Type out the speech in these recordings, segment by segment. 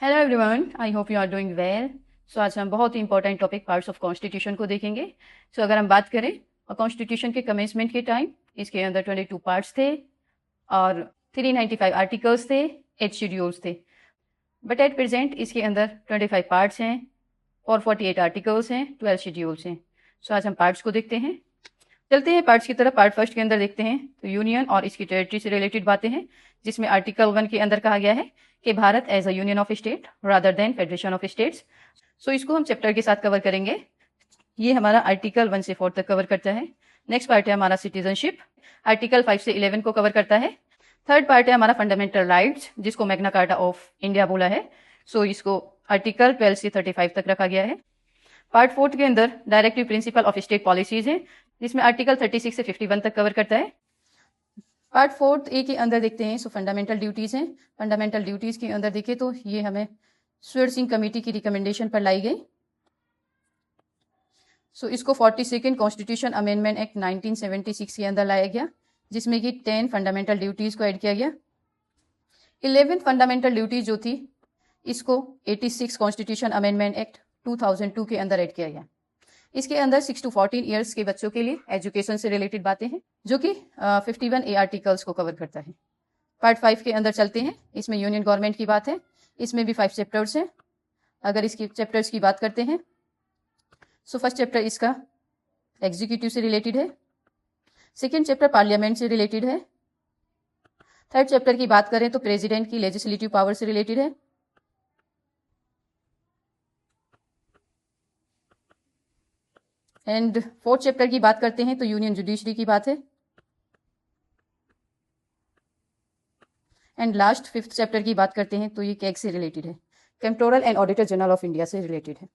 Hello everyone, I hope you are doing well. So आज हम बहुत ही important topic parts of constitution को देखेंगे। अगर हम बात करें कॉन्स्टिट्यूशन के कमेंसमेंट के टाइम, इसके अंदर 22 पार्ट्स थे और 395 आर्टिकल्स थे, 8 शेड्यूल्स थे। बट एट प्रेजेंट इसके अंदर 25 पार्ट्स हैं और 48 आर्टिकल्स हैं, 12 शेड्यूल्स हैं। आज हम पार्ट्स को देखते हैं। चलते हैं पार्ट्स की तरफ। पार्ट फर्स्ट के अंदर देखते हैं तो यूनियन और इसकी टेरिटरी से रिलेटेड बातें हैं, जिसमें आर्टिकल 1 के अंदर कहा गया है कि Bharat as a union of state rather than federation of states. इसको हम चैप्टर के साथ कवर करेंगे। ये हमारा आर्टिकल 1 से 4 तक कवर करता है। नेक्स्ट पार्ट है हमारा सिटीजनशिप, आर्टिकल 5 से 11 को कवर करता है। थर्ड पार्ट है हमारा फंडामेंटल राइट्स, जिसको मैग्ना कार्टा ऑफ इंडिया बोला है। इसको आर्टिकल 12 से 35 तक रखा गया है। पार्ट फोर्थ के अंदर directive principle of state policies है, जिसमें आर्टिकल 36 से 51 तक कवर करता है। पार्ट फोर्थ ए के अंदर देखते हैं फंडामेंटल ड्यूटीज हैं। फंडामेंटल ड्यूटीज के अंदर देखें तो ये हमें स्वीर सिंह कमेटी की रिकमेंडेशन पर लाई गई। इसको 42nd कॉन्स्टिट्यूशन अमेंडमेंट एक्ट 1976 के अंदर लाया गया, जिसमें कि 10 फंडामेंटल ड्यूटीज को ऐड किया गया। 11th फंडामेंटल ड्यूटी जो थी, इसको 86 कॉन्स्टिट्यूशन अमेंडमेंट एक्ट 2002 के अंदर ऐड किया गया। इसके अंदर 6 to 14 ईयर्स के बच्चों के लिए एजुकेशन से रिलेटेड बातें हैं, जो कि 51 आर्टिकल्स को कवर करता है। पार्ट 5 के अंदर चलते हैं। इसमें यूनियन गवर्नमेंट की बात है। इसमें भी 5 चैप्टर्स हैं। अगर इसकी चैप्टर्स की बात करते हैं, फर्स्ट चैप्टर इसका एग्जीक्यूटिव से रिलेटेड है। सेकेंड चैप्टर पार्लियामेंट से रिलेटेड है। थर्ड चैप्टर की बात करें तो प्रेसिडेंट की लेजिस्लेटिव पावर से रिलेटेड है। एंड फोर्थ चैप्टर की बात करते हैं तो यूनियन जुडिशरी की बात है। एंड लास्ट 5th चैप्टर की बात करते हैं तो ये कैग से रिलेटेड है, controller and auditor general of India से रिलेटेड है।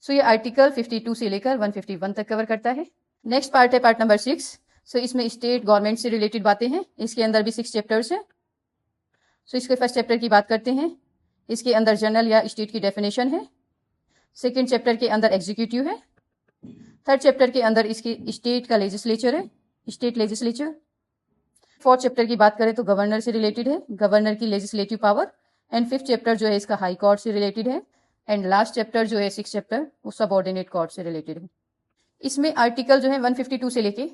ये आर्टिकल 52 से लेकर 151 तक कवर करता है। नेक्स्ट पार्ट है पार्ट नंबर 6। इसमें स्टेट गवर्नमेंट से रिलेटेड बातें हैं। इसके अंदर भी 6 चैप्टर्स हैं। इसके फर्स्ट चैप्टर की बात करते हैं। इसके अंदर जनरल या स्टेट की डेफिनेशन है। सेकेंड चैप्टर के अंदर एग्जीक्यूटिव है। थर्ड चैप्टर के अंदर इसकी स्टेट का लेजिस्लेचर है, स्टेट लेजिस्लेचर। फोर्थ चैप्टर की बात करें तो गवर्नर से रिलेटेड है, गवर्नर की legislative power. And 5th chapter जो है इसका हाई कोर्ट से रिलेटेड है। एंड लास्ट चैप्टर जो है 6th चैप्टर, वो सबऑर्डिनेट कोर्ट से रिलेटेड है। इसमें आर्टिकल जो है 152 से लेके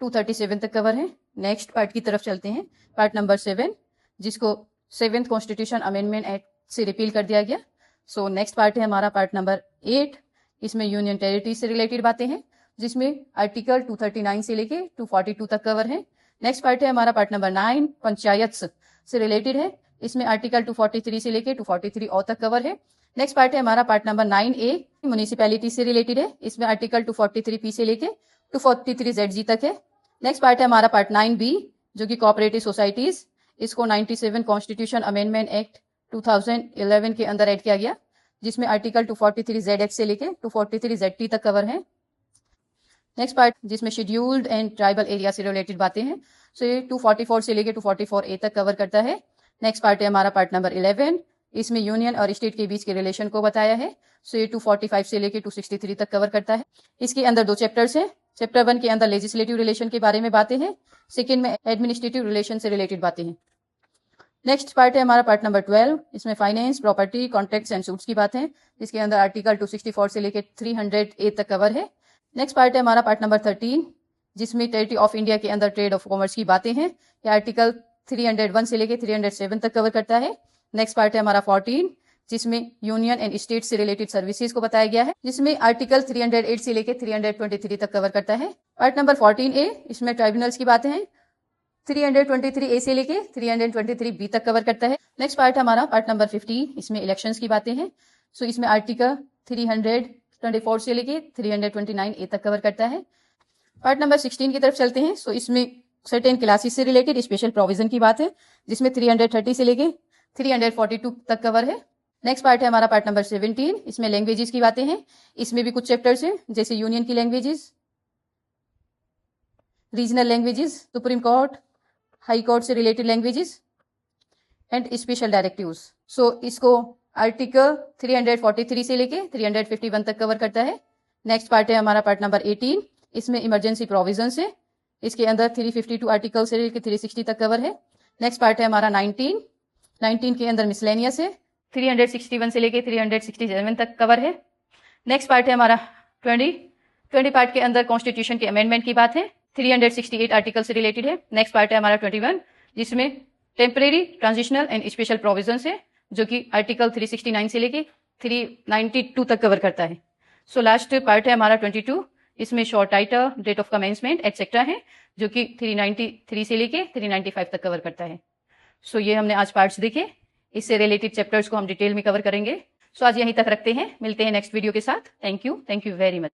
237 तक कवर है। नेक्स्ट पार्ट की तरफ चलते हैं, पार्ट नंबर 7, जिसको 7th कॉन्स्टिट्यूशन अमेंडमेंट एक्ट से रिपील कर दिया गया। नेक्स्ट पार्ट है हमारा पार्ट नंबर 8। इसमें यूनियन टेरिटरी से रिलेटेड बातें हैं, जिसमें आर्टिकल 239 से लेके 242 तक कवर है। नेक्स्ट पार्ट है हमारा पार्ट नंबर 9, पंचायत से रिलेटेड है। इसमें आर्टिकल 243 से लेके 243 और तक कवर है। नेक्स्ट पार्ट है हमारा पार्ट नंबर 9A, म्यूनिसिपैलिटी से रिलेटेड है। इसमें आर्टिकल 243P से लेके 243ZG तक है। नेक्स्ट पार्ट है हमारा पार्ट 9B, जो कि कोऑपरेटिव सोसाइटीज। इसको 97 कॉन्स्टिट्यूशन अमेंडमेंट एक्ट 2011 के अंदर ऐड किया गया, जिसमें आर्टिकल 243ZX से लेके 243ZT तक कवर है। नेक्स्ट पार्ट जिसमें शेड्यूल्ड एंड ट्राइबल एरिया से रिलेटेड बातें हैं, ये 244 से लेके 244A तक कवर करता है। नेक्स्ट पार्ट है हमारा पार्ट नंबर 11। इसमें यूनियन और स्टेट के बीच के रिलेशन को बताया है। ये 245 से लेके 263 तक कवर करता है। इसके अंदर 2 चैप्टर्स हैं। चैप्टर 1 के अंदर लेजिस्लेटिव रिलेशन के बारे में बातें हैं। सेकेंड में एडमिनिस्ट्रेटिव रिलेशन से रिलेटेड बातें हैं। नेक्स्ट पार्ट है हमारा पार्ट नंबर 12। इसमें finance, property, contracts and suits की बात है, जिसके अंदर आर्टिकल 264 से लेके 308 तक कवर है। नेक्स्ट पार्ट है हमारा पार्ट नंबर 13, जिसमें टेरिटरी ऑफ इंडिया के अंदर ट्रेड ऑफ कॉमर्स की बातें हैं। यह आर्टिकल 301 से लेके 307 तक कवर करता है। नेक्स्ट पार्ट है हमारा 14, जिसमें यूनियन एंड स्टेट से रिलेटेड सर्विसेज को बताया गया है, जिसमें आर्टिकल 308 से लेके 323 तक कवर करता है। पार्ट नंबर 14A, इसमें ट्राइब्यूनल्स की बातें हैं। 323A से लेके 323B तक कवर करता है। नेक्स्ट पार्ट हमारा पार्ट नंबर 15, इसमें इलेक्शंस की बातें हैं। इसमें आर्टिकल 324 से लेके 329A तक कवर करता है। पार्ट नंबर 16 की तरफ चलते हैं। इसमें सर्टेन क्लासेस से रिलेटेड स्पेशल प्रोविजन की बात है, जिसमें 330 से लेके 342 तक कवर है। नेक्स्ट पार्ट है हमारा पार्ट नंबर 17। इसमें लैंग्वेजेस की बातें हैं। इसमें भी कुछ चैप्टर्स हैं, जैसे यूनियन की languages, regional languages, Supreme Court, High Court से related languages and special directives. इसको आर्टिकल 343 से लेके 351 तक कवर करता है। नेक्स्ट पार्ट है हमारा पार्ट नंबर 18। इसमें इमरजेंसी प्रोविजंस है। इसके अंदर 352 आर्टिकल से लेकर 360 तक कवर है। नेक्स्ट पार्ट है हमारा 19 के अंदर मिसलेनियस है। 361 से लेके 367 तक कवर है। नेक्स्ट पार्ट है हमारा 20 पार्ट के अंदर कॉन्स्टिट्यूशन के अमेंडमेंट की बात है, 368 आर्टिकल से रिलेटेड है। नेक्स्ट पार्ट है हमारा 21 जिसमें temporary, transitional and special provisions है जो कि आर्टिकल 369 से लेके 392 तक कवर करता है। सो लास्ट पार्ट है हमारा 22, इसमें short title, date of commencement etcetera है जो कि 393 से लेके 395 तक कवर करता है। सो ये हमने आज पार्ट्स देखे, इससे रिलेटेड चैप्टर्स को हम डिटेल में कवर करेंगे। सो आज यहीं तक रखते हैं, मिलते हैं नेक्स्ट वीडियो के साथ। Thank you very much.